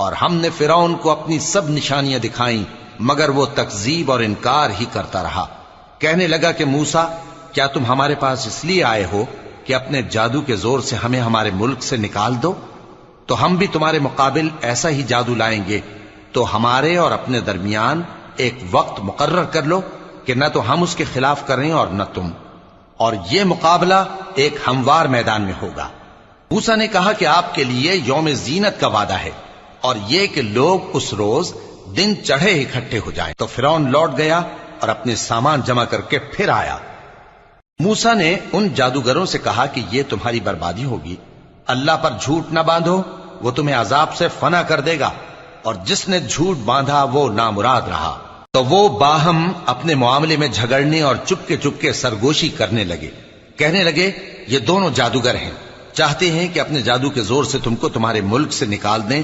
اور ہم نے فرعون کو اپنی سب نشانیاں دکھائیں مگر وہ تکذیب اور انکار ہی کرتا رہا۔ کہنے لگا کہ موسیٰ، کیا تم ہمارے پاس اس لیے آئے ہو کہ اپنے جادو کے زور سے ہمیں ہمارے ملک سے نکال دو؟ تو ہم بھی تمہارے مقابل ایسا ہی جادو لائیں گے، تو ہمارے اور اپنے درمیان ایک وقت مقرر کر لو کہ نہ تو ہم اس کے خلاف کریں اور نہ تم، اور یہ مقابلہ ایک ہموار میدان میں ہوگا۔ موسیٰ نے کہا کہ آپ کے لیے یوم زینت کا وعدہ ہے، اور یہ کہ لوگ اس روز دن چڑھے اکٹھے ہو جائیں۔ تو فرعون لوٹ گیا اور اپنے سامان جمع کر کے پھر آیا۔ موسیٰ نے ان جادوگروں سے کہا کہ یہ تمہاری بربادی ہوگی، اللہ پر جھوٹ نہ باندھو، وہ تمہیں عذاب سے فنا کر دے گا، اور جس نے جھوٹ باندھا وہ نامراد رہا۔ تو وہ باہم اپنے معاملے میں جھگڑنے اور چپ کے سرگوشی کرنے لگے۔ کہنے لگے یہ دونوں جادوگر ہیں، چاہتے ہیں کہ اپنے جادو کے زور سے تم کو تمہارے ملک سے نکال دیں